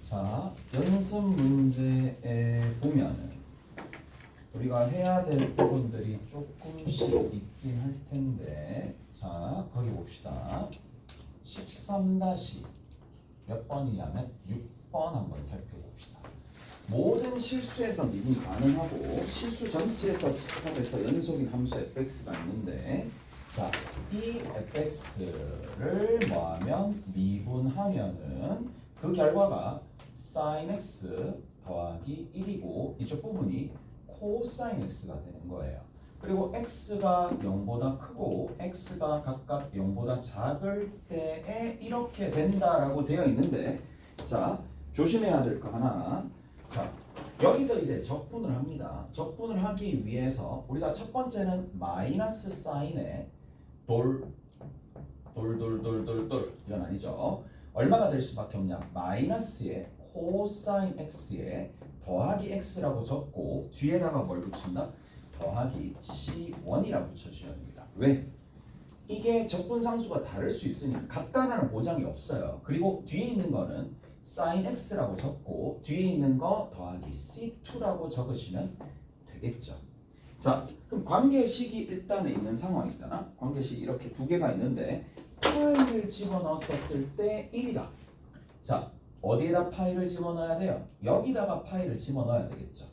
자, 연습 문제에 보면은 우리가 해야 될 부분들이 조금씩 있긴 할 텐데, 자, 거기 봅시다. 13- 몇 번이냐면 6번 한번 살펴봅시다. 모든 실수에서 미분 가능하고 실수 전체에서 집합해서 연속인 함수 fx가 있는데, 자, 이 fx를 뭐하면 미분하면은 그 결과가 sin x 더하기 1이고 이쪽 부분이 코사인 x가 되는 거예요. 그리고 x가 0보다 크고 x가 각각 0보다 작을 때에 이렇게 된다라고 되어 있는데, 자, 조심해야 될 거 하나. 자, 여기서 이제 적분을 합니다. 적분을 하기 위해서 우리가 첫 번째는 마이너스 사인에 이건 아니죠. 얼마가 될 수밖에 없냐? 마이너스에 코사인 x에 더하기 x라고 적고 뒤에다가 뭘 붙인다? 더하기 C1이라고 붙여줘야 됩니다. 왜? 이게 적분상수가 다를 수 있으니까 같다라는 보장이 없어요. 그리고 뒤에 있는 거는 sin x라고 적고 뒤에 있는 거 더하기 C2라고 적으시면 되겠죠. 자, 그럼 관계식이 일단은 있는 상황이잖아. 관계식이 이렇게 두 개가 있는데 파이를 집어넣었을 때 1이다. 자, 어디에다 파이를 집어넣어야 돼요? 여기다가 파이를 집어넣어야 되겠죠.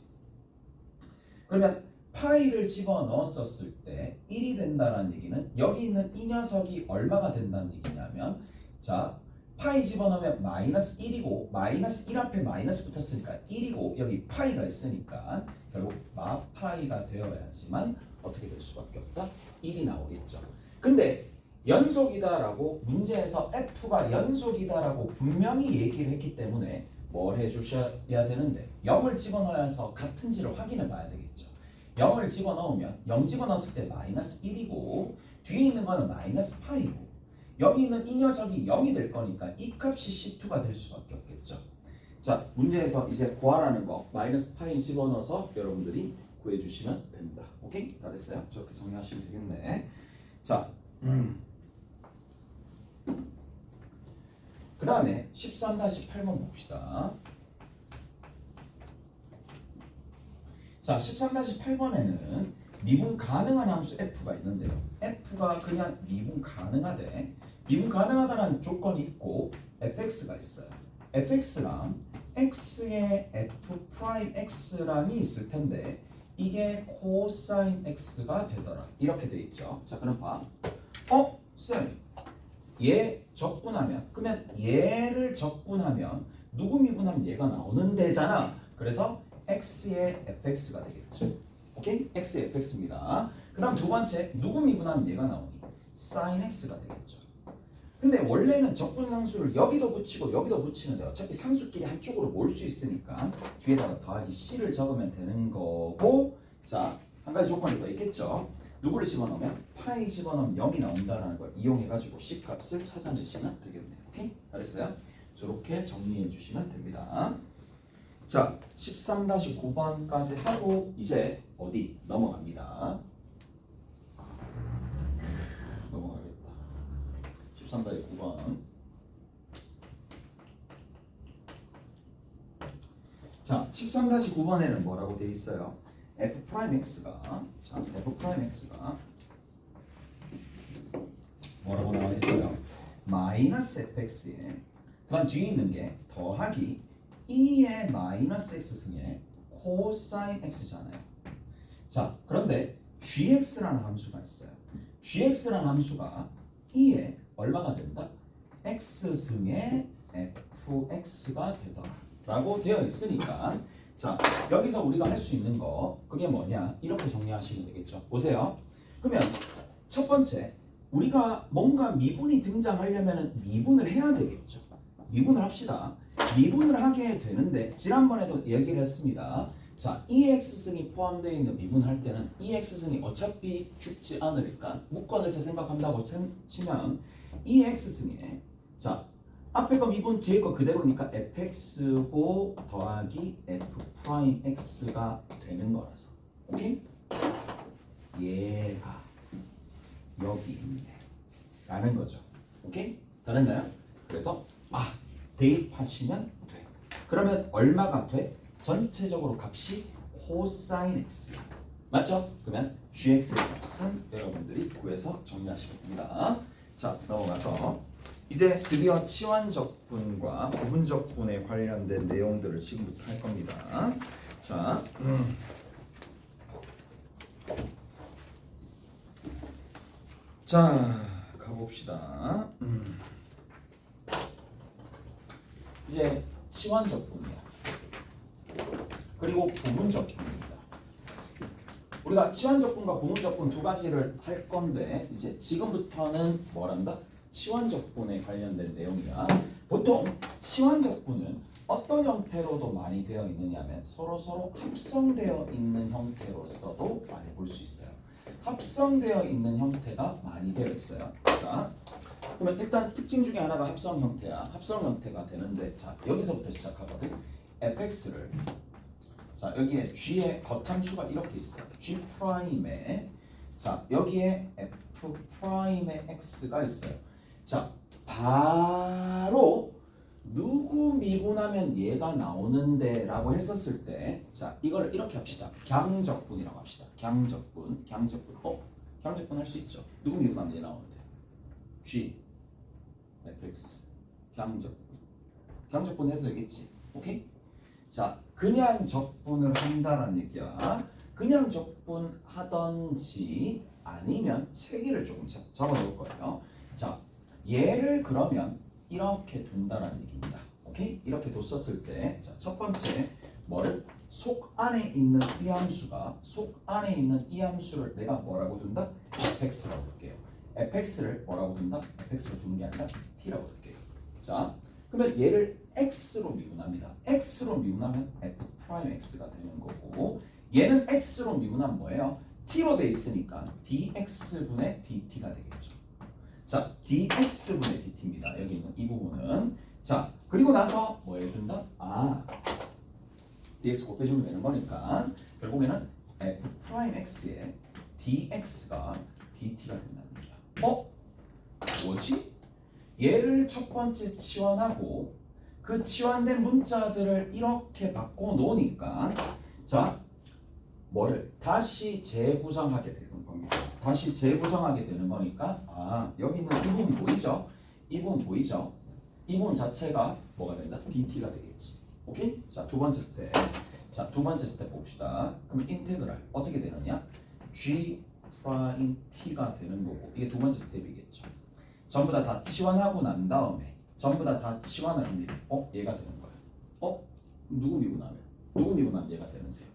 그러면 파이를 집어넣었을 때 1이 된다는 얘기는 여기 있는 이 녀석이 얼마가 된다는 얘기냐면, 자, 파이 집어넣으면 마이너스 1이고 마이너스 1 앞에 마이너스 붙었으니까 1이고 여기 파이가 있으니까 결국 마파이가 되어야지만 어떻게 될 수밖에 없다? 1이 나오겠죠. 근데 연속이다라고 문제에서 f가 연속이다라고 분명히 얘기를 했기 때문에 뭘 해주셔야 되는데 0을 집어넣어서 같은지를 확인해 봐야 되겠죠. 0을 집어넣으면 0 집어넣었을 때 마이너스 1이고 뒤에 있는 거는 마이너스 파이고 여기 있는 이 녀석이 0이 될 거니까 이 값이 C2가 될 수밖에 없겠죠. 자, 문제에서 이제 구하라는 거 마이너스 파이 집어넣어서 여러분들이 구해주시면 됩니다. 오케이? 다 됐어요? 저렇게 정리하시면 되겠네. 자, 그 다음에 13-8번 봅시다. 자, 13-8번에는 미분 가능한 함수 f가 있는데요. f가 그냥 미분 가능하대. 미분 가능하다는 조건이 있고 fx가 있어요. fx랑 x의 f'x랑이 있을 텐데 이게 코사인 x가 되더라. 이렇게 돼 있죠. 자, 그럼 봐. 쌤, 얘 적분하면, 그러면 얘를 적분하면 누구 미분하면 얘가 나오는 데잖아. 그래서 x의 fx가 되겠죠. 오케이? x의 fx입니다. 그 다음 두 번째, 누구 미분하면 얘가 나오니? sin x가 되겠죠. 근데 원래는 적분상수를 여기도 붙이고 여기도 붙이는데 어차피 상수끼리 한쪽으로 모을 수 있으니까 뒤에다가 더하기 c를 적으면 되는 거고, 자, 한 가지 조건이 더 있겠죠. 누구를 집어넣으면? 파이 집어넣으면 0이 나온다는 걸 이용해가지고 c 값을 찾아내시면 되겠네요. 오케이? 알았어요? 저렇게 정리해 주시면 됩니다. 자, 13-9번까지 하고 이제 어디 넘어갑니다. 넘어가겠다. 13-9번. 자, 13-9번에는 뭐라고 돼 있어요? f'x가, 자, f'x가 뭐라고 나와 있어요? 마이너스 fx에 그 다음 뒤에 있는 게 더하기 2의 마이너스 x승의 코사인 x잖아요. 자, 그런데 gx라는 함수가 있어요. gx라는 함수가 2의 얼마가 된다? x승의 fx가 되더라 라고 되어 있으니까, 자, 여기서 우리가 할 수 있는 거 그게 뭐냐? 이렇게 정리하시면 되겠죠. 보세요. 그러면 첫 번째, 우리가 뭔가 미분이 등장하려면 미분을 해야 되겠죠. 미분을 합시다. 미분을 하게 되는데 지난번에도 얘기를 했습니다. 자, EX승이 포함되어 있는 미분할 때는 EX승이 어차피 죽지 않으니까 묶어내서 생각한다고 치면 EX승에, 자, 앞에 거 미분 뒤에 거 그대로니까 fx고 더하기 f'x가 되는 거라서. 오케이? 얘가 여기 있네 라는 거죠. 오케이? 다른가요? 그래서 대입하시면 돼. 그러면 얼마가 돼? 전체적으로 값이 코사인 x. 맞죠? 그러면 gx의 값은 여러분들이 구해서 정리하시면 됩니다. 자, 넘어가서 이제 드디어 치환적분과 부분적분에 관련된 내용들을 지금부터 할 겁니다. 자, 자, 가봅시다. 이제 치환적분이야. 그리고 부분적분입니다. 우리가 치환적분과 부분적분 두 가지를 할 건데 이제 지금부터는 뭐란다? 치환적분에 관련된 내용이야. 보통 치환적분은 어떤 형태로도 많이 되어 있느냐면 서로 합성되어 있는 형태로서도 많이 볼 수 있어요. 합성되어 있는 형태가 많이 되어 있어요. 자, 그러면 일단 특징 중에 하나가 합성 형태야. 합성 형태가 되는데 자, 여기서부터 시작하거든. fx를 자, 여기에 g의 겉함수가 이렇게 있어요. g 프라임에 자, 여기에 f 프라임의 x가 있어요. 자, 바로 누구 미분하면 얘가 나오는데 라고 했었을 때 자, 이걸 이렇게 합시다. 경적분이라고 합시다. 경적분. 경적분 할 수 있죠. 누구 미분하면 얘 나오는데 g fx 경적분 해도 되겠지. 오케이? 자, 그냥 적분을 한다는 얘기야. 그냥 적분하던지 아니면 체계를 조금 적어놓을 거예요. 자, 얘를 그러면 이렇게 둔다는 얘기입니다. 오케이? 이렇게 뒀었을 때, 자, 첫 번째 뭐를 속 안에 있는 이 함수를 내가 뭐라고 둔다? fx라고 둘게요. fx를 뭐라고 둔다? fx로 두는 게 아니라 t라고 둘게요. 자, 그러면 얘를 x로 미분합니다. x로 미분하면 f 프라임 x가 되는 거고 얘는 x로 미분하면 뭐예요? t로 돼 있으니까 dx분의 dt가 되겠죠. 자, dx분의 dt입니다. 여기 있는 이 부분은 자, 그리고 나서 뭐 해준다? 아, dx 곱해주면 되는 거니까 결국에는 f 프라임 x에 dx가 dt가 된다는 얘기야. 뭐지? 얘를 첫 번째 치환하고 그 치환된 문자들을 이렇게 바꿔 놓으니까 자, 뭐를 다시 재구성하게 되는 겁니다. 다시 재구성하게 되는 거니까 아, 여기 있는 이 부분 보이죠? 이 부분 보이죠? 이 부분 자체가 뭐가 된다? dt가 되겠지. 오케이? 자, 두 번째 스텝. 자, 두 번째 스텝 봅시다. 그럼 인테그랄 어떻게 되느냐? g 프라임 t가 되는 거고 이게 두 번째 스텝이겠죠. 전부 다 치환하고 난 다음에 전부 다 치환을 합니다. 얘가 되는 거야. 누구 미분하면 얘가 되는데요.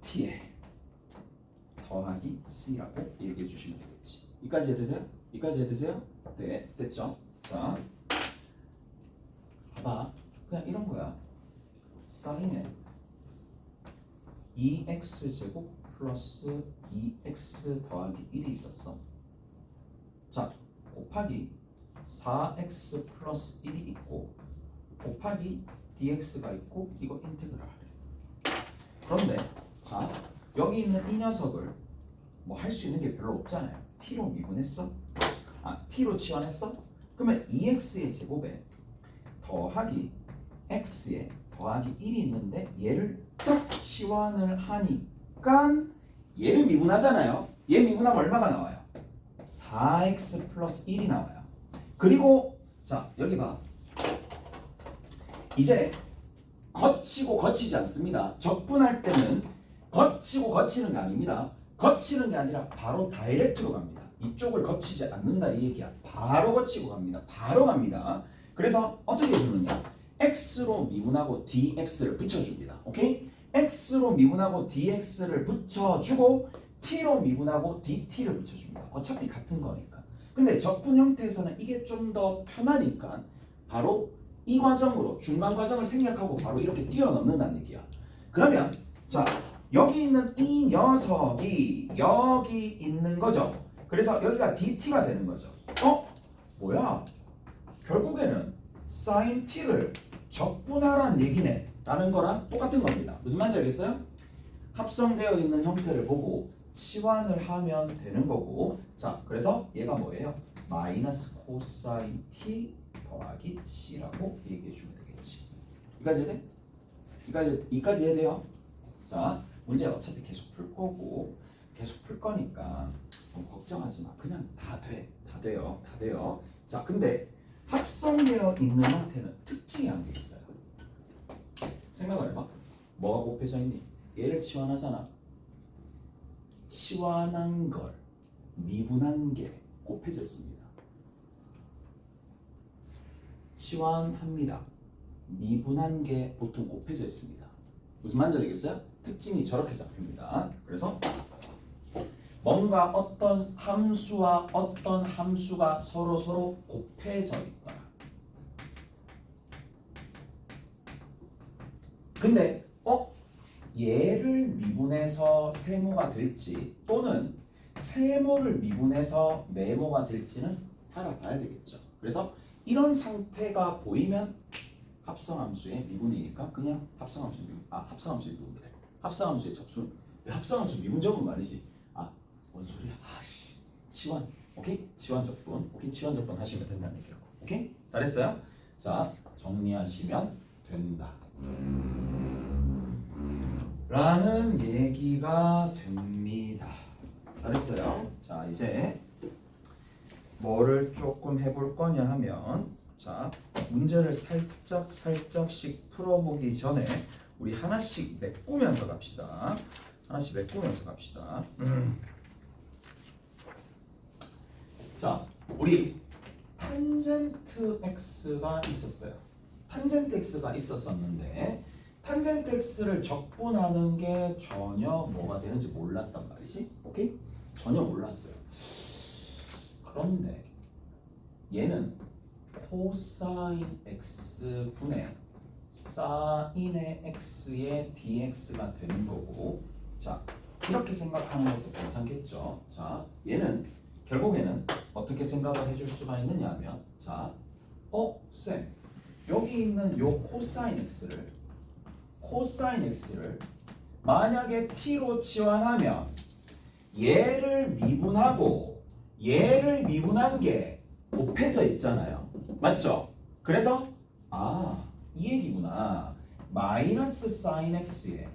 GT에 더하기 C라고 얘기해 주시면 되겠지. 이까지 해드세요? 네, 됐죠? 자, 봐봐. 그냥 이런 거야. 사인에 2x제곱 플러스 2x 더하기 1이 있었어. 자, 곱하기 4x 플러스 1이 있고 곱하기 dx가 있고 이거 인테그랄 하래. 그런데 자, 여기 있는 이 녀석을 뭐 할 수 있는 게 별로 없잖아요. t로 미분했어? t로 치환했어? 그러면 2x의 제곱에 더하기 x에 더하기 1이 있는데 얘를 딱 치환을 하니까 얘를 미분하잖아요. 얘 미분하면 얼마가 나와요? 4x 플러스 1이 나와요. 그리고 자, 여기 봐. 이제 거치고 거치지 않습니다. 적분할 때는 거치고 거치는 게 아닙니다. 거치는 게 아니라 바로 다이렉트로 갑니다. 이쪽을 거치지 않는다 이 얘기야. 바로 거치고 갑니다. 바로 갑니다. 그래서 어떻게 해주느냐? x로 미분하고 dx를 붙여줍니다. 오케이? x로 미분하고 dx를 붙여주고 t로 미분하고 dt를 붙여줍니다. 어차피 같은 거니까. 근데 적분 형태에서는 이게 좀 더 편하니까 바로 이 과정으로 중간 과정을 생략하고 바로 이렇게 뛰어넘는다는 얘기야. 그러면 자, 여기 있는 이 녀석이 여기 있는 거죠. 그래서 여기가 dt가 되는 거죠. 뭐야? 결국에는 sin t를 적분하라는 얘기네 라는 거랑 똑같은 겁니다. 무슨 말인지 알겠어요? 합성되어 있는 형태를 보고 치환을 하면 되는 거고 자, 그래서 얘가 뭐예요? 마이너스 코사인 t 더하기 C라고 얘기해 주면 되겠지. 이까지 해야 돼? 이까지 해야 돼요. 자, 문제 어차피 계속 풀 거고 계속 풀 거니까 너무 걱정하지 마. 그냥 다 돼. 다 돼요. 다 돼요. 자, 근데 합성되어 있는 형태는 특징이 한 게 있어요. 생각을 해봐. 뭐가 곱해져 있니? 얘를 치환하잖아. 치환한 걸 미분한 게 곱해져 있습니다. 치환합니다. 미분한 게 보통 곱해져 있습니다. 무슨 말인지 알겠어요? 특징이 저렇게 잡힙니다. 그래서 뭔가 어떤 함수와 어떤 함수가 서로 곱해져 있다. 근데 얘를 미분해서 세모가 될지 또는 세모를 미분해서 네모가 될지는 알아봐야 되겠죠. 그래서 이런 상태가 보이면 합성함수의 미분이니까 그냥 합성함수의 미분이래. 합성함수의 접수. 합성함수 미분 적은 말이지. 뭔 소리야? 치환. 오케이? 치환 적분. 오케이? 치환 적분 하시면 된다는 얘기라고. 오케이? 잘했어요? 자, 정리하시면 된다. 라는 얘기가 됩니다. 잘했어요? 자, 이제 뭐를 조금 해볼 거냐 하면 자, 문제를 살짝씩 풀어보기 전에 우리 하나씩 메꾸면서 갑시다. 하나씩 메꾸면서 갑시다. 자, 우리 탄젠트 x가 있었어요. 탄젠트 x가 있었었는데 탄젠트 x를 적분하는 게 전혀 뭐가 되는지 몰랐단 말이지. 오케이? 전혀 몰랐어요. 그런데 얘는 코사인 x분의 사인의 x의 dx가 되는 거고, 자, 이렇게 생각하는 것도 괜찮겠죠. 자, 얘는 결국에는 어떻게 생각을 해줄 수가 있느냐 하면, 자, 쌤, 여기 있는 요 코사인 x를 만약에 t로 치환하면 얘를 미분하고 얘를 미분한 게 곱해져 있잖아요. 맞죠? 그래서 이 얘기구나. 마이너스 사인 x의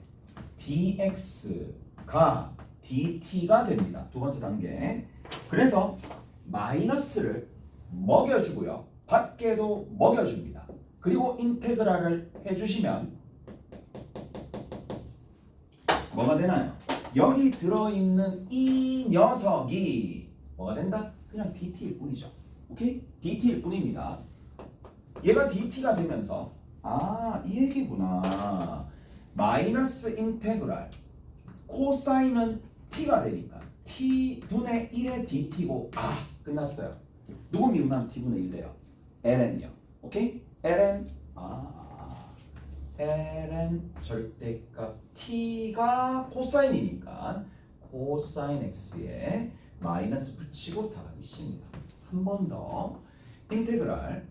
dx가 dt가 됩니다. 두 번째 단계. 그래서 마이너스를 먹여주고요. 밖에도 먹여줍니다. 그리고 인테그랄을 해주시면 뭐가 되나요? 여기 들어있는 이 녀석이 뭐가 된다? 그냥 dt일 뿐이죠. 오케이? dt일 뿐입니다. 얘가 dt가 되면서 이 얘기구나. 마이너스 인테그랄 코사인은 t가 되니까 t분의 1의 dt고 끝났어요. 누구 미분하면 t분의 1 돼요? ln요. 오케이? ln ln 절대값 t가 코사인이니까 코사인 x에 마이너스 붙이고 더하기 c입니다. 한 번 더 인테그랄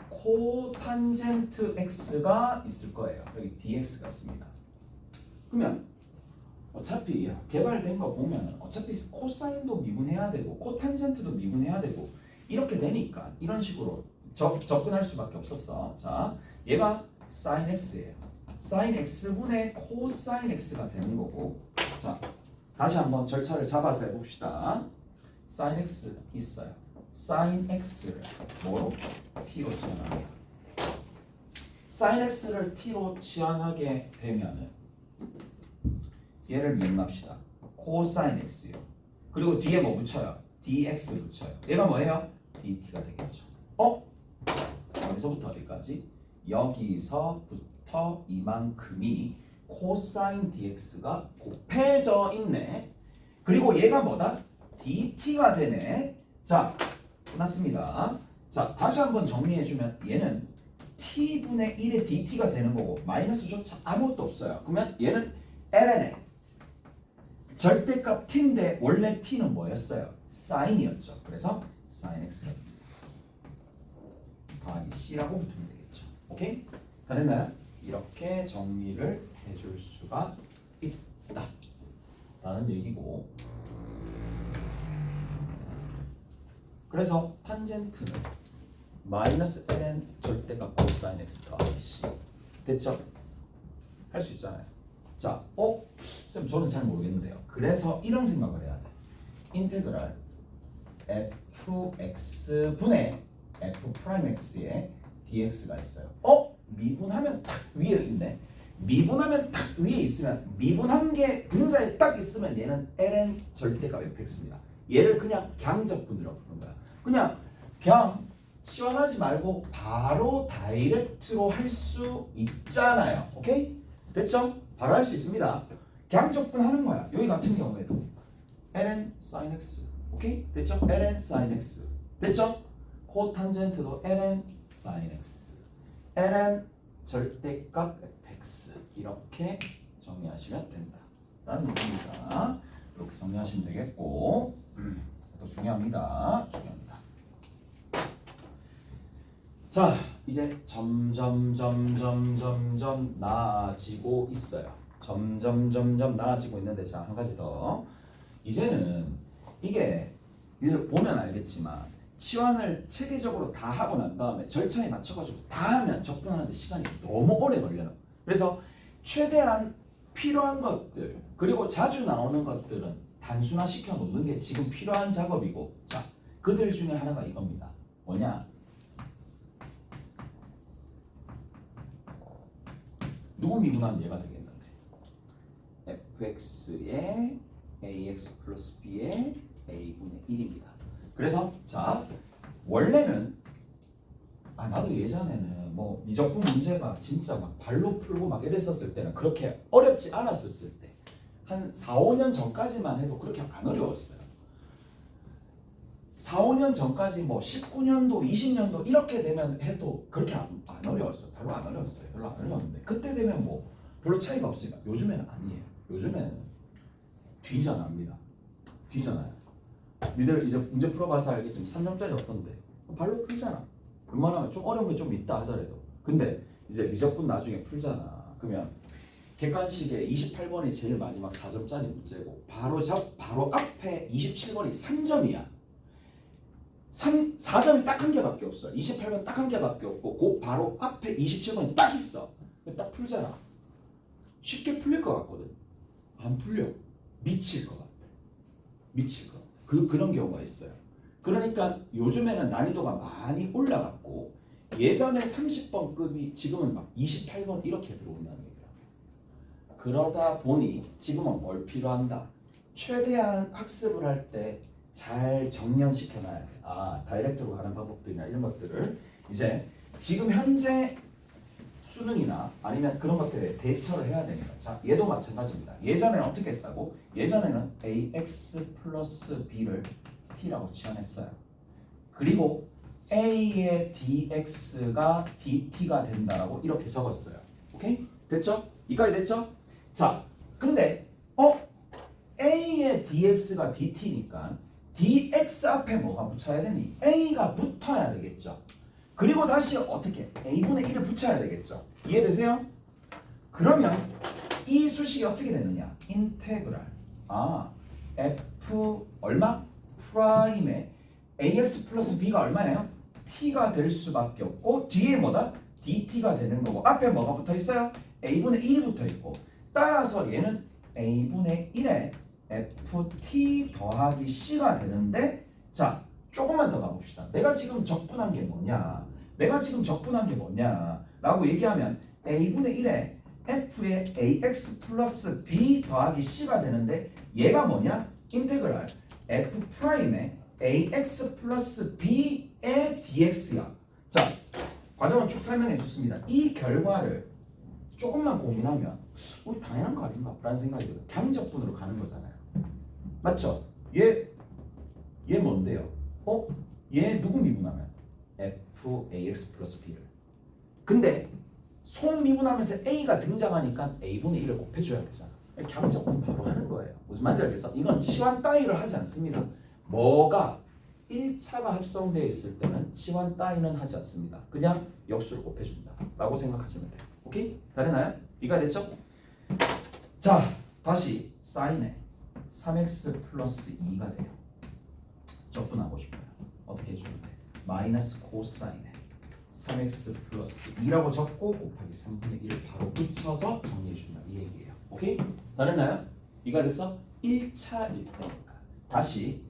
코탄젠트 x가 있을 거예요. 여기 dx가 있습니다. 그러면 어차피 개발된 거 보면 어차피 코사인도 미분해야 되고 코탄젠트도 미분해야 되고 이렇게 되니까 이런 식으로 접근할 수밖에 없었어. 자, 얘가 사인 x예요. 사인 x분의 코사인 x가 되는 거고, 자, 다시 한번 절차를 잡아서 해봅시다. 사인 x 있어요. 사인 x를 뭐로? t로 치환합니다. 사인 x를 t로 치환하게 되면은 얘를 미분합시다. 코사인 x요. 그리고 뒤에 뭐 붙여요? dx 붙여요. 얘가 뭐예요? dt가 되겠죠. 어디서부터 어디까지? 여기서부터 이만큼이 코사인 dx가 곱해져 있네. 그리고 얘가 뭐다? dt가 되네. 자, 끝났습니다. 자, 다시 한번 정리해주면 얘는 t분의 1의 dt가 되는 거고 마이너스조차 아무것도 없어요. 그러면 얘는 ln에 절대값 t인데 원래 t는 뭐였어요? 사인이었죠. 그래서 사인 x가 더하기 c라고 붙으면 되겠죠. 오케이? 다 됐나요? 이렇게 정리를 해줄 수가 있다 라는 얘기고, 그래서 탄젠트는 마이너스 ln 절대값 코사인 x 더하기 c. 됐죠? 할 수 있잖아요. 자, 쌤 저는 잘 모르겠는데요. 그래서 이런 생각을 해야 돼. 인테그랄 fx 분의 f 프라임 x의 dx가 있어요. 미분하면 딱 위에 있네. 미분하면 딱 위에 있으면 미분한 게 분자에 딱 있으면 얘는 ln 절대값 fx입니다. 얘를 그냥 강적분이라고 부르는 거야. 그냥 치환하지 말고 바로 다이렉트로 할 수 있잖아요. 오케이? 됐죠? 바로 할 수 있습니다. 강적분 하는 거야. 여기 같은 경우에도 ln sin x. 오케이? 됐죠? ln sin x. 됐죠? 코탄젠트도 ln sin x. ln 절대값 fx. 이렇게 정리하시면 된다. 라는 얘기입니다. 이렇게 정리하시면 되겠고 또 중요합니다. 자, 이제 점점 나아지고 있어요. 점점 나아지고 있는데 자, 한 가지 더. 이제는 이게 이들 보면 알겠지만 치환을 체계적으로 다 하고 난 다음에 절차에 맞춰가지고 다 하면 적분하는데 시간이 너무 오래 걸려요. 그래서 최대한 필요한 것들 그리고 자주 나오는 것들은 단순화 시켜 놓는 게 지금 필요한 작업이고, 자, 그들 중에 하나가 이겁니다. 뭐냐? 누구 미분하면 얘가 되겠는데 fx의 ax 플러스 b의 a분의 1입니다. 그래서 자, 원래는 나도 예전에는 뭐 미적분 문제가 진짜 막 발로 풀고 막 이랬었을 때는 그렇게 어렵지 않았었을 때 한 4, 5년 전까지만 해도 그렇게 안 어려웠어요. 4, 5년 전까지 뭐 19년도, 20년도 이렇게 되면 해도 그렇게 안 어려웠어요. 별로 안 어려웠어요. 별로 안 어려웠는데 그때 되면 뭐 별로 차이가 없으니까 요즘에는 아니에요. 요즘에는 뒤져납니다. 뒤져나요. 니들 이제 문제 풀어봐서 알겠지만 3점짜리 어떤데? 발로 풀잖아. 웬만하면 좀 어려운 게 좀 있다 하더라도. 근데 이제 미적분 나중에 풀잖아. 그러면 객관식의 28번이 제일 마지막 4점짜리 문제고 바로 앞에 27번이 3점이야. 4점이 딱 한 개밖에 없어. 28번 딱 한 개밖에 없고 그 바로 앞에 27번이 딱 있어. 딱 풀잖아. 쉽게 풀릴 것 같거든. 안 풀려. 미칠 것 같아. 미칠 것 같아. 그런 경우가 있어요. 그러니까 요즘에는 난이도가 많이 올라갔고 예전에 30번급이 지금은 막 28번 이렇게 들어온다는 얘기야. 그러다 보니 지금은 뭘 필요한다? 최대한 학습을 할 때 잘 정리시켜놔야 돼. 다이렉트로 가는 방법들이나 이런 것들을 이제 지금 현재 수능이나 아니면 그런 것들에 대처를 해야 되니까. 자, 얘도 마찬가지입니다. 예전에는 어떻게 했다고? 예전에는 ax 플러스 b를 t라고 치환했어요. 그리고 a의 dx가 dt가 된다라고 이렇게 적었어요. 오케이? 됐죠? 이까지 됐죠? 자, 근데 a의 dx가 dt니까 dx 앞에 뭐가 붙어야 되니? a가 붙어야 되겠죠. 그리고 다시 어떻게? a분의 1을 붙여야 되겠죠. 이해되세요? 그러면 이 수식이 어떻게 되느냐? 인테그랄 f 얼마? 프라임의 ax 플러스 b가 얼마예요? t가 될 수밖에 없고 뒤에 뭐다? dt가 되는 거고 앞에 뭐가 붙어 있어요? a분의 1이 붙어 있고 따라서 얘는 a분의 1에 ft 더하기 c가 되는데, 자, 조금만 더 가봅시다. 내가 지금 적분한 게 뭐냐? 라고 얘기하면 a분의 1에 f의 ax 플러스 b 더하기 c가 되는데 얘가 뭐냐? 인테그랄 f 프라임의 ax 플러스 b의 dx야. 자, 과정을 쭉 설명해 줬습니다. 이 결과를 조금만 고민하면 우리 당연한 거 아닌가? 라는 생각이 들어요. 강적분으로 가는 거잖아요. 맞죠? 얘 뭔데요? 얘 누구 미분하면? f ax 플러스 b를. 근데 속미분하면서 a가 등장하니까 a분의 1을 곱해줘야 되잖아. 강적분 바로 하는 거예요. 무슨 말인지 알겠어? 이건 치환 따위를 하지 않습니다. 뭐가 1차가 합성되어 있을 때는 치환 따위는 하지 않습니다. 그냥 역수를 곱해준다 라고 생각하시면 돼요. 오케이? 다 되나요? 이가 됐죠? 자, 다시 사인에 3x 플러스 2가 돼요. 적분하고 싶어요. 어떻게 해주면 돼? 마이너스 코사인에 3x 플러스 2라고 적고 곱하기 3분의 1을 바로 붙여서 정리해준다 이 얘기예요. 오케이? 다 됐나요? 이가 됐어? 1차일 때니까 다시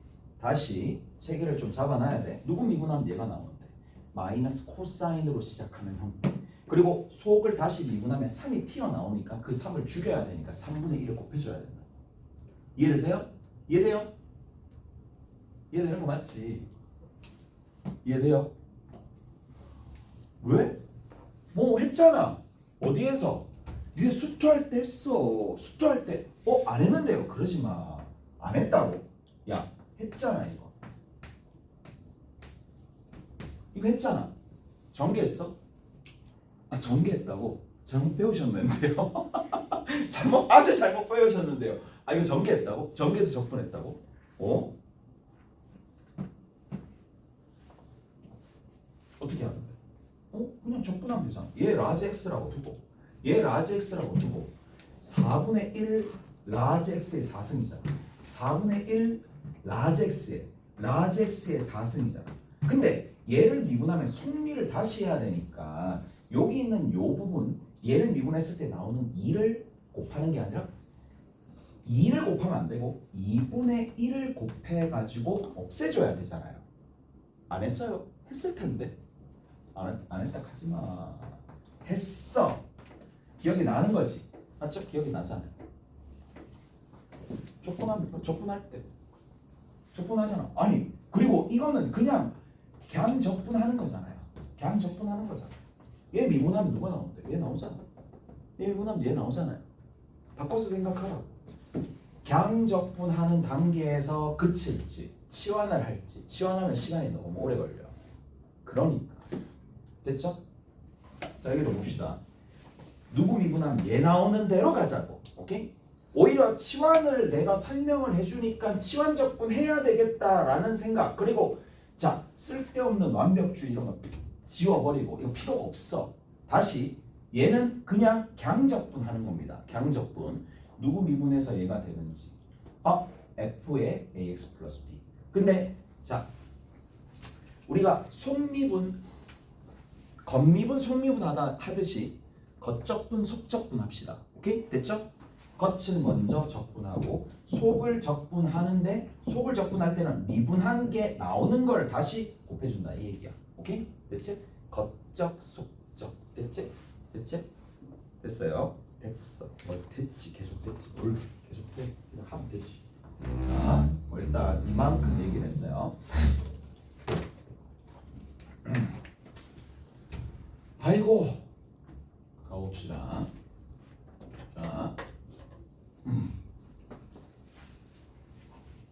체계를 좀 잡아놔야 돼. 누구 미분하면 얘가 나오는데 마이너스 코사인으로 시작하는 형태. 그리고 속을 다시 미분하면 3이 튀어나오니까 그 3을 죽여야 되니까 3분의 1을 곱해줘야 된다. 이해되세요? 이해돼요? 이해되는 거 맞지? 이해돼요? 왜? 뭐 했잖아. 어디에서? 니네 수투할 때 했어. 수투할 때 안 했는데요. 그러지 마. 안 했다고. 야 했잖아 이거. 이거 했잖아. 전개했어? 전개했다고? 잘못 배우셨는데요. 아주 잘못 배우셨는데요. 이거 전개했다고? 전개해서 적분했다고? 어떻게 하는데? 그냥 적분하면 되잖아. 얘 라지 x라고 두고 얘 라지 x라고 두고 4분의 1 라지 x의 4승이잖아. 4분의 1 라지 x의 4승이잖아. 근데 얘를 미분하면 속미를 다시 해야 되니까 여기 있는 요 부분 얘를 미분했을 때 나오는 2를 곱하는 게 아니라 2를 곱하면 안 되고 2분의 1을 곱해가지고 없애줘야 되잖아요. 안 했어요? 했을 텐데 안 했다 하지 마. 했어. 기억이 나는 거지. 맞죠? 기억이 나잖아요. 적분할 때 적분하잖아. 아니 그리고 이거는 그냥 적분하는 거잖아요. 적분하는 거잖아. 얘 미분하면 누가 나오는데? 얘 나오잖아. 얘 미분하면 얘 나오잖아요. 바꿔서 생각하라고. 적분하는 단계에서 그칠지 치환을 할지 치환하면 시간이 너무 오래 걸려. 그러니까 됐죠? 자 여기도 봅시다. 누구 미분하면 얘 나오는 대로 가자고. 오케이? 오히려 치환을 내가 설명을 해주니까 치환 적분 해야 되겠다라는 생각. 그리고 자 쓸데없는 완벽주의 이런 거 지워버리고 이거 필요가 없어. 다시 얘는 그냥 강적분 하는 겁니다. 강적분. 누구 미분해서 얘가 되는지. f의 ax 플러스 b. 근데 자 우리가 속미분 겉미분 속미분 하듯이 겉적분 속적분 합시다. 오케이? 됐죠? 겉을 먼저 적분하고 속을 적분하는데 속을 적분할 때는 미분한 게 나오는 걸 다시 곱해준다 이 얘기야. 오케이? 됐지? 겉적 속적 됐지? 됐어요? 됐어. 됐지. 계속 됐지. 뭘 계속 돼? 그냥 하면 되지. 자, 일단 이만큼 얘기를 했어요. 아이고 가봅시다. 자,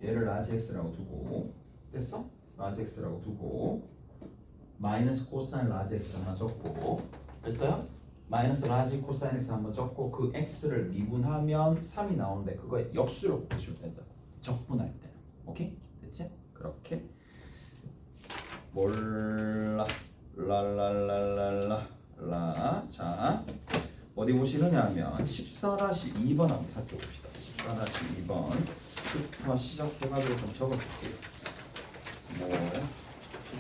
얘를 라지 x라고 두고 됐어? 라지 x라고 두고 마이너스 코사인 라지 x 하나 적고 됐어요? 마이너스 라지 코사인 x 한번 적고 그 x를 미분하면 3이 나오는데 그거 역수로 곱해주면 된다. 적분할 때. 오케이? 됐지? 그렇게 몰라 랄랄랄랄라 자 어디 보시느냐면 14-2번 한번 살펴봅시다. 14-2번부터 시작해가지고 좀 적어줄게요.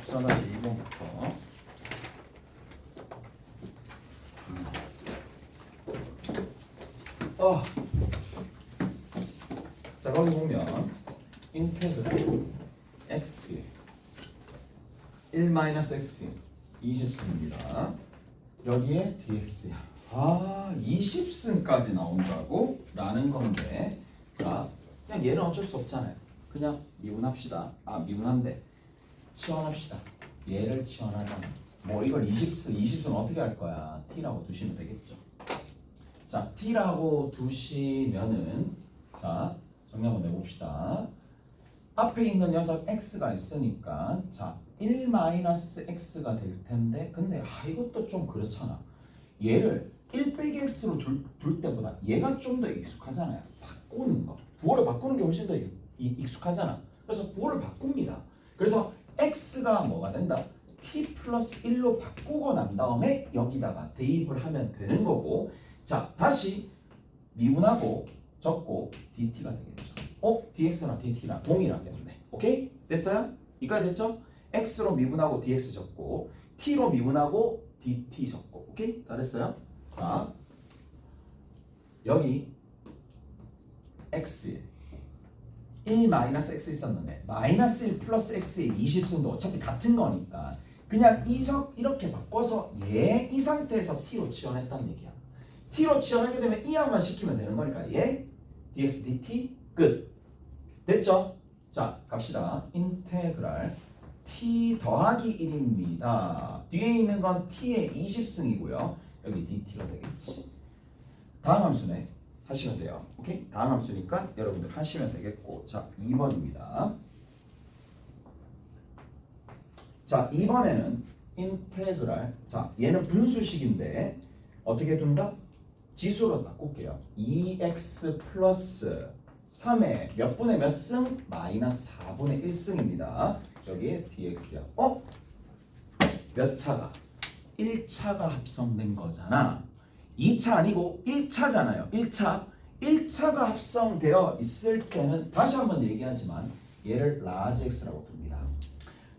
14-2번부터 자 거기 보면 인테그랄 x 1-x 20승입니다. 여기에 dx야. 20승까지 나온다고? 라는 건데 자 그냥 얘는 어쩔 수 없잖아요. 그냥 미분합시다. 미분한데 치환합시다. 얘를 치환하잖아. 이걸 20승 어떻게 할 거야? t라고 두시면 되겠죠. 자 t라고 두시면은 자 정리 한번 내봅시다. 앞에 있는 녀석 x가 있으니까 자 1-x가 될 텐데 근데 이것도 좀 그렇잖아. 얘를 1-x로 둘 때보다 얘가 좀 더 익숙하잖아요. 바꾸는 거. 부호를 바꾸는 게 훨씬 더 익숙하잖아. 그래서 부호를 바꿉니다. 그래서 x가 뭐가 된다? t 플러스 1로 바꾸고 난 다음에 여기다가 대입을 하면 되는 거고 자 다시 미분하고 적고 dt가 되겠죠. dx랑 dt랑 동일하겠네. 오케이? 됐어요? 이까지 됐죠? x로 미분하고 dx 적고 t로 미분하고 dt 적고. 오케이? 다 됐어요? 자, 여기 x에 1 마이너스 x 있었는데 마이너스 1 플러스 x의 20승도 어차피 같은 거니까 그냥 이렇게 바꿔서 얘 이 상태에서 t로 치환했다는 얘기야. t로 치환하게 되면 이 양만 시키면 되는 거니까 얘 dx dt 끝. 됐죠? 자, 갑시다. 인테그랄 t 더하기 1입니다. 뒤에 있는 건 t의 20승이고요. 여기 dt가 되겠지. 다음 함수네. 하시면 돼요. 오케이? 다음 함수니까 여러분들 하시면 되겠고. 자, 2번입니다. 자, 2번에는 인테그랄. 자, 얘는 분수식인데 어떻게 둔다? 지수로 바꿀게요. 2x 플러스 3의 몇 분의 몇 승? 마이너스 4분의 1승입니다. 여기에 dx야. 몇 차가? 1차가 합성된 거잖아. 2차 아니고 1차잖아요. 1차가 합성되어 있을 때는 다시 한번 얘기하지만 얘를 라지 x라고 둡니다.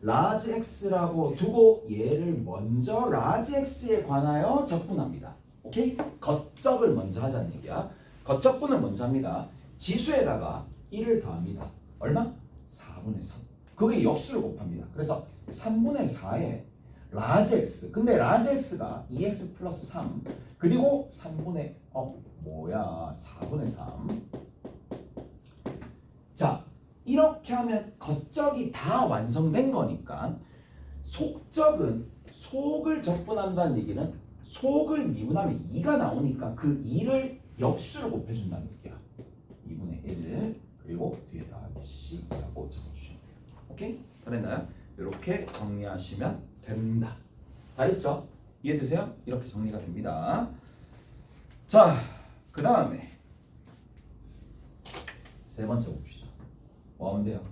라지 x라고 두고 얘를 먼저 라지 x에 관하여 적분합니다. 오케이? 겉적을 먼저 하자는 얘기야. 겉적분을 먼저 합니다. 지수에다가 1을 더합니다. 얼마? 4분의 3. 그게 역수를 곱합니다. 그래서 3분의 4에 라지 x. 근데 라지 x가 2x 플러스 3 그리고 3분의 4분의 3. 자, 이렇게 하면 겉적이 다 완성된 거니까 속적은 속을 적분한다는 얘기는 속을 미분하면 2가 나오니까 그 2를 역수를 곱해준다는 얘기야. 2분의 1 그리고 뒤에다 c라고 적어주시면 돼요. 오케이? 그랬나요? 이렇게 정리하시면 된다. 다 했죠? 이해되세요? 이렇게 정리가 됩니다. 자, 그 다음에 세 번째 봅시다. 뭐 하면 돼요?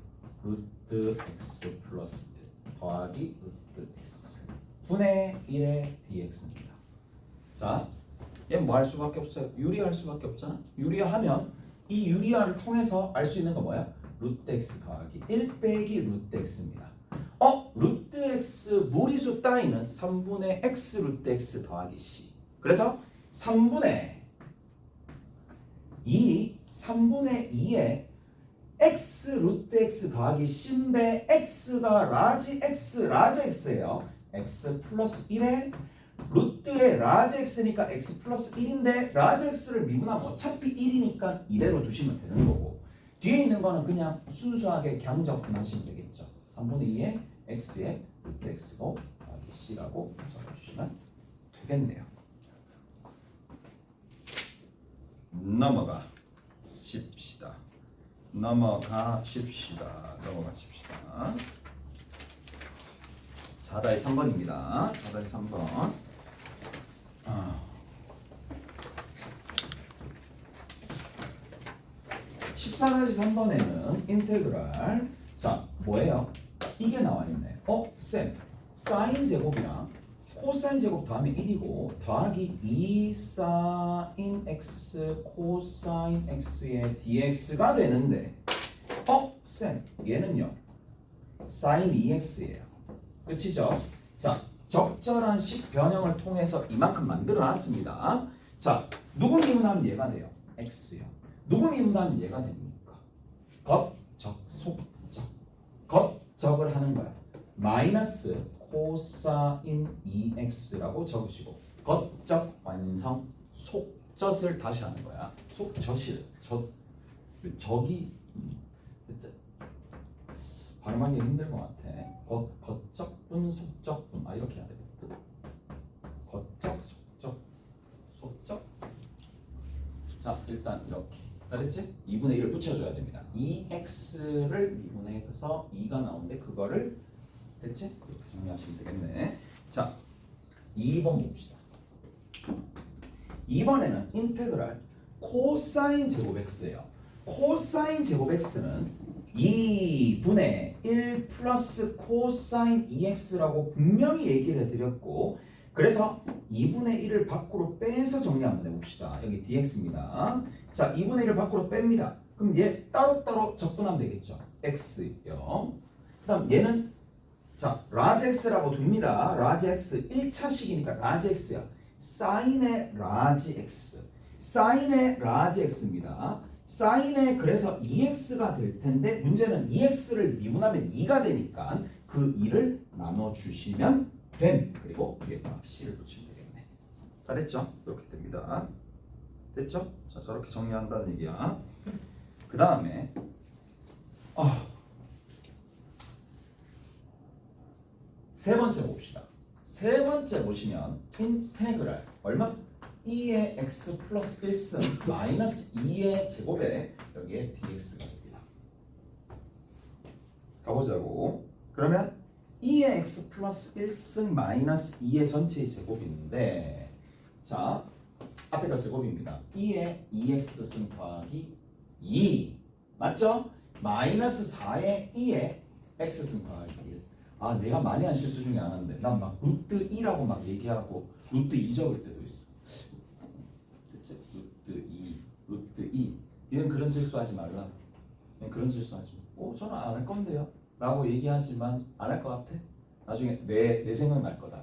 루트 x 플러스 더하기 루트 x 분의 1의 dx입니다. 자, 얘는 뭐 할 수밖에 없어요? 유리할 수밖에 없잖아. 유리하면 이 유리화를 통해서 알 수 있는 거 뭐야? 루트 x 더하기 1 빼기 루트 x입니다. 루트 x 무리수 따위는 3분의 x 루트 x 더하기 c. 그래서 3분의 2에 x 루트 x 더하기 c인데 x가 라지 x예요. x 플러스 1에 루트에 라지 x니까 x 플러스 1인데 라지 x를 미분하면 어차피 1이니까 이대로 두시면 되는 거고 뒤에 있는 거는 그냥 순수하게 경적분하시면 되겠죠. 3분의 2에 x에 루트 x고 더하기 c라고 적어주시면 되겠네요. 넘어가 십시다. 4다의 3번입니다. 4다의 3번. 14-3번에는 인테그랄. 자, 뭐예요? 이게 나와 있네. 쌤, 사인 제곱이랑 코사인 제곱 더하면 1이고 더하기 2 사인 x 코사인 x의 dx가 되는데 쌤, 얘는요 사인 2x예요. 그치죠? 자, 적절한 식 변형을 통해서 이만큼 만들어 놨습니다. 자, 누구 미분하면 얘가 돼요? x요. 누구 미분하면 얘가 됩니까? 겉적, 속적. 겉적을 하는 거야. 마이너스 코사인 2x라고 적으시고 겉적 완성 속젖을 다시 하는 거야. 속젖이 적이 발음하기 힘들 것 같아. 겉적분 속적분 이렇게 해야 되겠다. 겉적 속적. 자, 일단 이렇게 알았지? 2분의 1을 붙여줘야 됩니다. 2x를 미분해서 2가 나오는데 그거를 됐지? 이렇게 정리하시면 되겠네. 자, 2번 봅시다. 2번에는 인테그랄 코사인 제곱 x예요. 코사인 제곱 x는 2분의 1 플러스 코사인 2x라고 분명히 얘기를 해드렸고 그래서 2분의 1을 밖으로 빼서 정리 한번 해봅시다. 여기 dx입니다. 자, 2분의 1을 밖으로 뺍니다. 그럼 얘 따로따로 적분하면 되겠죠. x 0. 그 다음 얘는 자, 라지 x라고 둡니다. 라지 x 1차식이니까 라지 x야. 사인의 라지 x. 사인의 라지 x입니다. 사인의 그래서 2x가 될 텐데 문제는 2x를 미분하면 2가 되니까 그 2를 나눠주시면 됨. 그리고 위에다 c를 붙이면 되겠네. 잘했죠? 이렇게 됩니다. 됐죠? 자, 저렇게 정리한다는 얘기야. 그 다음에 세 번째 봅시다. 세 번째 보시면 인테그랄 얼마? 2의 x 플러스 1승 마이너스 2의 제곱에 여기에 dx가 됩니다. 가보자고. 그러면 2의 x 플러스 1승 마이너스 2의 전체의 제곱인데 자 앞에가 제곱입니다. 2의 2x승 더하기 2 맞죠? 마이너스 4의 2의 x승 더하기 1. 아 내가 많이 한 실수 중에 하나인데 난 막 루트 2라고 막 얘기하고 루트 2 적을 때도 있어. 루트 2 얘는 그런 실수하지 말라. 그런 실수하지 마. 저는 안 할 건데요 라고 얘기하지만 안 할 것 같아. 나중에 내 생각날 거다.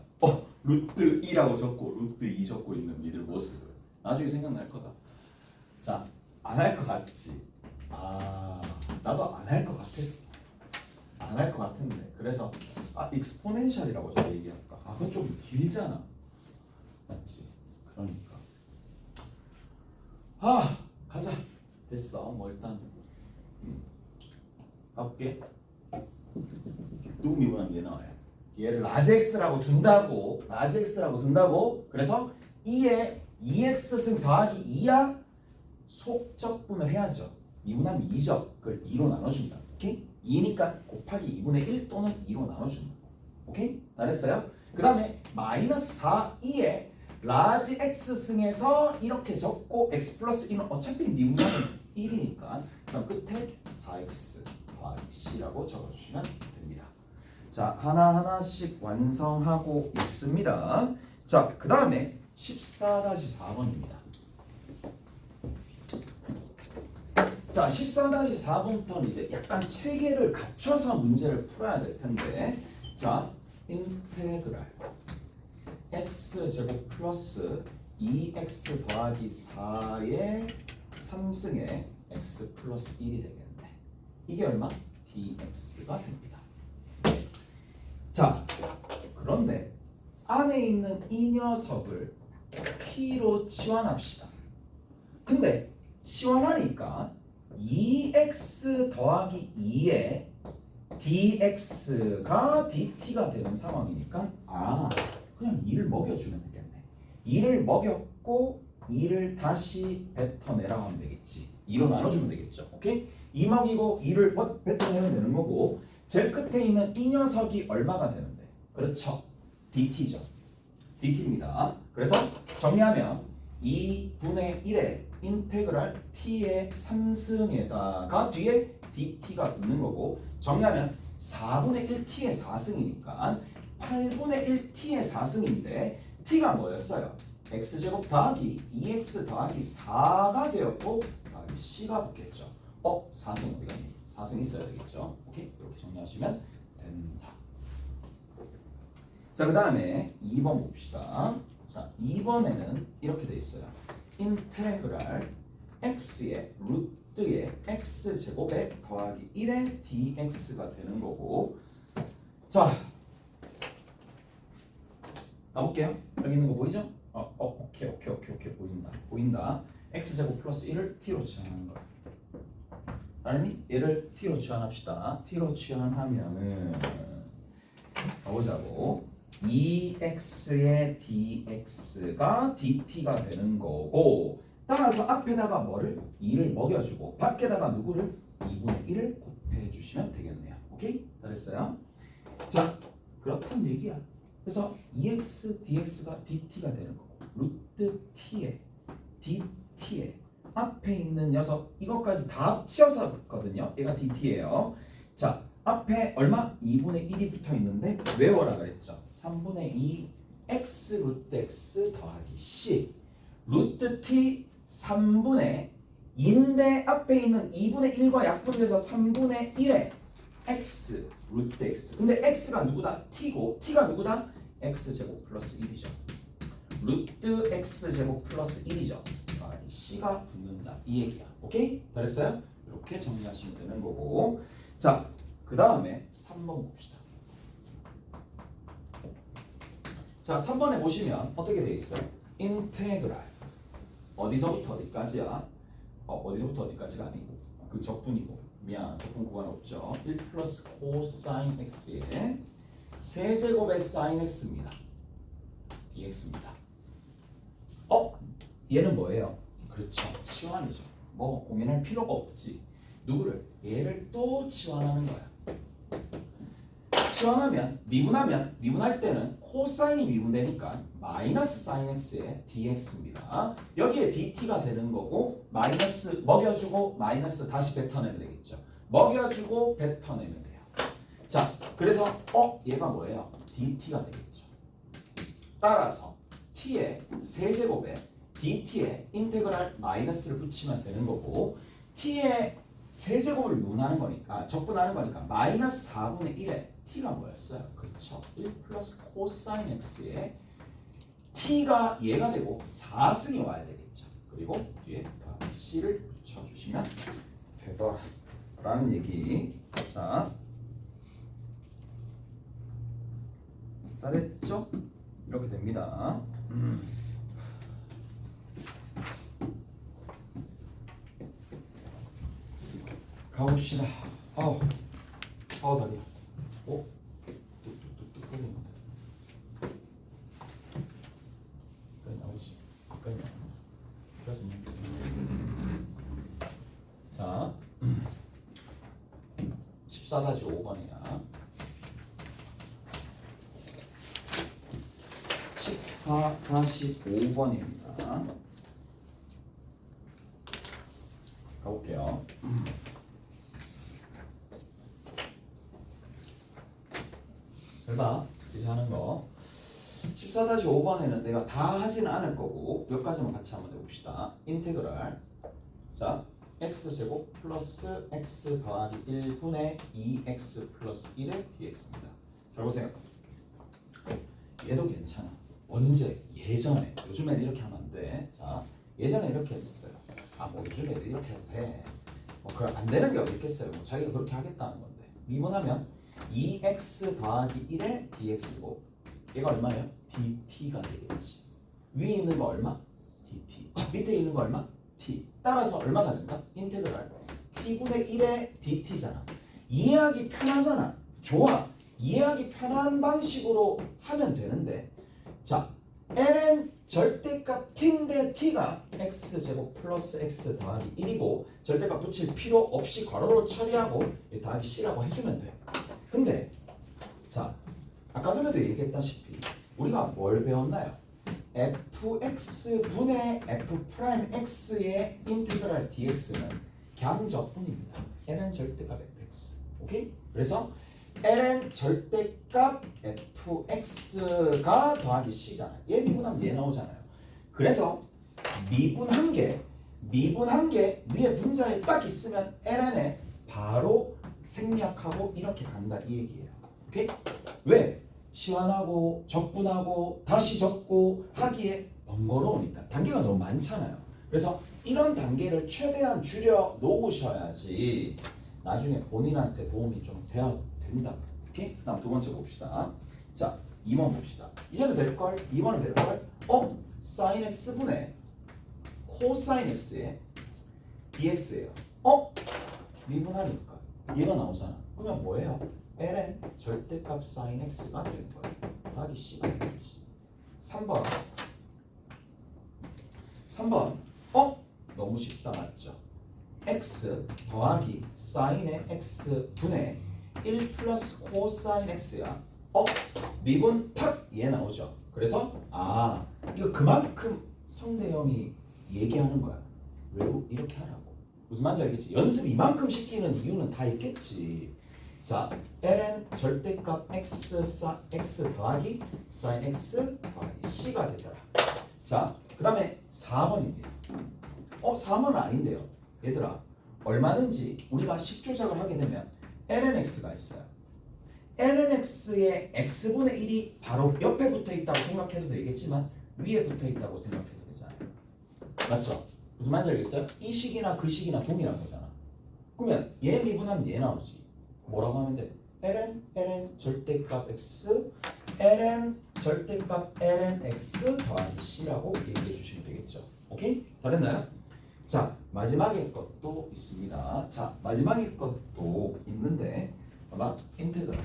루트 2라고 적고 루트 2 적고 있는 니들 모습을 나중에 생각날 거다. 자, 안 할 것 같지. 나도 안 할 것 같았어. 안 할 것 같은데 그래서 익스포넨셜이라고 저 얘기할까. 그건 좀 길잖아. 맞지? 그러니까 가자. 됐어. 뭐 일단 가볼게. 누구 미분하면 얘 나와요. 얘를 라지 x라고 둔다고. 라지 x라고 둔다고. 그래서 2에 2x승 더하기 2야 속적분을 해야죠. 미분하면 2죠. 그걸 2로 나눠준다. 오케이? 2니까 곱하기 2분의 1 또는 2로 나눠준다. 오케이? 잘했어요? 그 다음에 마이너스 4, 2에 라지 x승에서 이렇게 적고 x 플러스 1은 어차피 미분하면 1이니까 그럼 끝에 4x 더하기 c라고 적어주시면 됩니다. 자, 하나하나씩 완성하고 있습니다. 자, 그 다음에 14-4번입니다. 자, 14-4번부터는 이제 약간 체계를 갖춰서 문제를 풀어야 될 텐데 자, 인테그랄 x제곱 플러스 2x 더하기 4의 3승에 x 플러스 1이 되겠네. 이게 얼마? dx가 됩니다. 자, 그런데 안에 있는 이 녀석을 t로 치환합시다. 근데 치환하니까 2x 더하기 2에 dx가 dt가 되는 상황이니까 그냥 2를 먹여주면 되겠네. 2를 먹였고 2를 다시 뱉어내라고 하면 되겠지. 2로 나눠주면 되겠죠. 오케이? 2 먹이고 2를 뱉어내면 되는 거고 제일 끝에 있는 이 녀석이 얼마가 되는데? 그렇죠. dt죠. dt입니다. 그래서 정리하면 2분의 1에 인테그랄 t의 3승에다가 뒤에 dt가 붙는 거고 정리하면 4분의 1t의 4승이니까 8분의 1t의 4승인데 t가 뭐였어요? x제곱 더하기 2x 더하기 4가 되었고 더하기 c가 붙겠죠. 4승 어디 갔니? 4승 있어야 되겠죠. 오케이? 이렇게 정리하시면 된다. 자, 그 다음에 2번 봅시다. 자, 2번에는 이렇게 돼 있어요. 인테그랄 x의 루트의 x제곱에 더하기 1의 dx가 되는 거고 자, 가볼게요. 여기 있는 거 보이죠? 오케이 보인다. x제곱 플러스 1을 t로 치환하는 거야. 알았니? 얘를 t로 치환합시다. t로 치환하면은 가보자고. 2x의 dx가 dt가 되는 거고 따라서 앞에다가 뭐를? 2를 먹여주고 밖에다가 누구를? 2분의 1을 곱해주시면 되겠네요. 오케이? 잘했어요? 자, 그렇단 얘기야. 그래서 2x dx가 dt가 되는 거고 루트 t에 dt에 앞에 있는 녀석 이것까지 다 합쳐서 거든요. 얘가 dt예요. 자, 앞에 얼마? 2분의 1이 붙어 있는데 외워라 그랬죠. 3분의 2 x 루트 x 더하기 c 루트 t 3분의 2인데 앞에 있는 2분의 1과 약분돼서 3분의 1에 x 루트 x. 근데 x가 누구다? t고 t가 누구다? x제곱 플러스 1이죠. 루트 x제곱 플러스 1이죠. c가 붙는다 이 얘기야. 오케이? 잘했어요? 이렇게 정리하시면 되는 거고. 자, 그 다음에 3번 봅시다. 자, 3번에 보시면 어떻게 되어 있어요? 인테그랄 어디서부터 어디까지야? 어디서부터 어디까지가 아니고 그 적분이고, 미안, 적분 구간 없죠. 1 플러스 코사인 x의 세제곱의 사인 x입니다. dx입니다. 얘는 뭐예요? 그렇죠, 치환이죠. 뭐 고민할 필요가 없지. 누구를? 얘를 또 치환하는 거야. 치환하면, 미분할 때는 코사인이 미분되니까 마이너스 사인 x의 dx입니다. 여기에 dt가 되는 거고, 마이너스 먹여주고 마이너스 다시 뱉어내면 되겠죠. 먹여주고 뱉어내면 돼요. 자, 그래서 얘가 뭐예요? dt가 되겠죠. 따라서 t의 세제곱에 dt에 인테그랄 마이너스를 붙이면 되는 거고, t의 세제곱을 미분하는 거니까, 적분하는 거니까 마이너스 4분의 1에 t가 뭐였어요? 그렇죠. 1 플러스 코사인 x에 t가 얘가 되고 4승이 와야 되겠죠. 그리고 뒤에 c를 붙여주시면 되더라라는 얘기. 자, 잘했죠? 이렇게 됩니다. 가봅시다. 다리야. 뚝뚝뚝뚝 걸리는데. 여기까지 나오지. 여기까지 나오네. 자, 14-5번이야. 14-5번입니다. 가볼게요. 잘 봐. 이제 하는 거. 14-5번에는 내가 다 하지는 않을 거고 몇 가지만 같이 한번 해봅시다. 인테그랄. 자, x제곱 플러스 x 더하기 1분의 2x 플러스 1의 dx입니다. 잘 보세요. 얘도 괜찮아. 언제? 예전에. 요즘에는 이렇게 하면 안 돼. 자, 예전에 이렇게 했었어요. 뭐 요즘에 이렇게 해도 돼. 그걸 안 되는 게 어디 있겠어요. 자기가 그렇게 하겠다는 건데. 미분하면 2x 더하기 1의 dx고, 얘가 얼마예요? dt가 되겠지. 위에 있는 거 얼마? dt. 밑에 있는 거 얼마? t. 따라서 얼마가 된다? 인테그랄 t분의 1의 dt잖아. 이해하기 편하잖아. 좋아. 이해하기 편한 방식으로 하면 되는데, 자, ln 절대값 t인데 t가 x제곱 플러스 x 더하기 1이고 절대값 붙일 필요 없이 괄호로 처리하고 더하기 c라고 해주면 돼. 근데 자, 아까 전에도 얘기했다시피 우리가 뭘 배웠나요? fx분의 f'x의 인테그랄 dx는 양적분입니다. ln 절대값 fx. 오케이? 그래서 ln 절대값 fx가 더하기 c잖아. 얘 미분하면 얘 나오잖아요. 그래서 미분한 게 위에 분자에 딱 있으면 ln에 바로 생략하고 이렇게 간다 이 얘기예요. 오케이? 왜? 치환하고 적분하고 다시 적고 하기에 번거로우니까. 단계가 너무 많잖아요. 그래서 이런 단계를 최대한 줄여 놓으셔야지 나중에 본인한테 도움이 좀 된다. 오케이? 다음 두 번째 봅시다. 자, 2번 봅시다. 이제는 될걸? 2번은 될걸? 사인 x분의 코사인 x의 dx예요. 미분하니까 얘가 나오잖아. 그러면 뭐예요? ln 절대값 사인 x가 되는 거예요. 더하기 c가 되겠지. 3번. 너무 쉽다 맞죠? x 더하기 사인의 x 분의 1 플러스 코사인 x야. 미분 탁 얘 나오죠. 그래서 이거 그만큼 성대형이 얘기하는 거야. 왜 이렇게 하라고. 무슨 말인지 알겠지? 연습 이만큼 시키는 이유는 다 있겠지. 자, ln 절대값 x 더하기 sin x 더하기 c가 되더라. 자, 그 다음에 4번입니다. 4번은 아닌데요. 얘들아, 얼마든지 우리가 식 조작을 하게 되면 ln x가 있어요. ln x의 x분의 1이 바로 옆에 붙어 있다고 생각해도 되겠지만 위에 붙어 있다고 생각해도 되잖아요. 맞죠? 무슨 말인지 알겠어요? 이 식이나 그 식이나 동일한 거잖아. 그러면 얘 미분하면 얘 나오지. 뭐라고 하면 돼? ln 절대값 x ln 절대값 ln x 더하기 c라고 얘기해 주시면 되겠죠. 오케이? 다 됐나요? 자, 마지막에 것도 있습니다. 자, 마지막에 것도 있는데 봐봐. 인테그랄.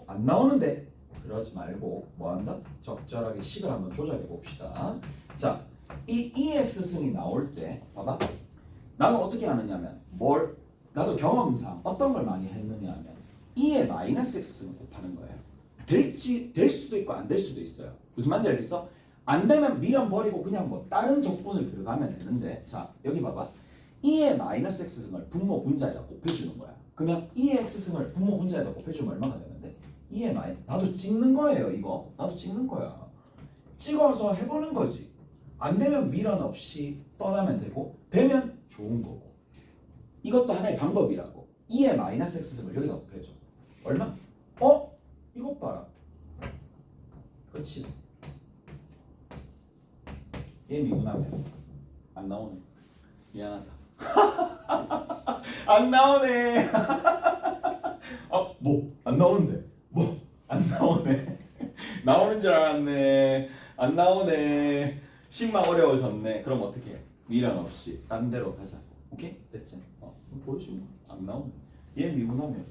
안 나오는데? 그러지 말고 뭐 한다? 적절하게 식을 한번 조작해 봅시다. 자, 이 EX승이 나올 때 봐봐. 나는 어떻게 하느냐면 나도 경험상 어떤 걸 많이 했느냐면 2의 마이너스 X승을 곱하는 거예요. 될 수도 있고 안 될 수도 있어요. 무슨 말인지 알겠어? 안 되면 밀어버리고 그냥 뭐 다른 적분을 들어가면 되는데 자 여기 봐봐 2의 마이너스 x승을 분모 분자에다 곱해주는 거야. 그러면 2의 x승을 분모 분자에다 곱해주면 얼마가 되는데 2의 마이너스 나도 찍는 거예요. 이거 나도 찍는 거야. 찍어서 해보는 거지. 안 되면 미련 없이 떠나면 되고 되면 좋은 거고 이것도 하나의 방법이라고. 2의 마이너스 x승을 여기다 곱해줘. 얼마? 이것 봐라. 그치? 얘 미분하면 안 나오네. 미안하다. 안 나오네. 안 나오는데. 안 나오네. 나오는 줄 알았네. 안 나오네. 식만 어려워졌네. 그럼 어떻게 해? 미련 없이 딴 데로 가자. 오케이? 됐지? 보여주면 안 나오네. 얘 미분하면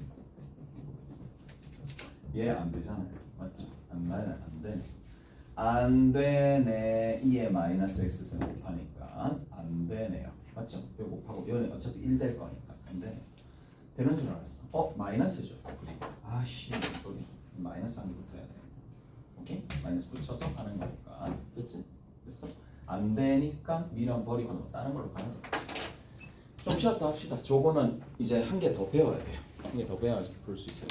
얘 안 되잖아요. 맞죠? 안 되네. 안 되네. 2의 마이너스 x승 곱하니까 안 되네요. 맞죠? 이거 곱하고 얘는 어차피 1 될 거니까 안 되네. 되는 줄 알았어. 마이너스죠. 그리고 아씨 소리. 마이너스 한 개 붙어야 돼. 오케이? 마이너스 붙여서 하는 거니까. 됐지? 됐어? 안 되니까 미련 버리고 뭐 다른 걸로 가야 돼. 좀 쉬었다 합시다. 저거는 이제 한 개 더 배워야 돼요. 한 개 더 배워야지 볼 수 있어요.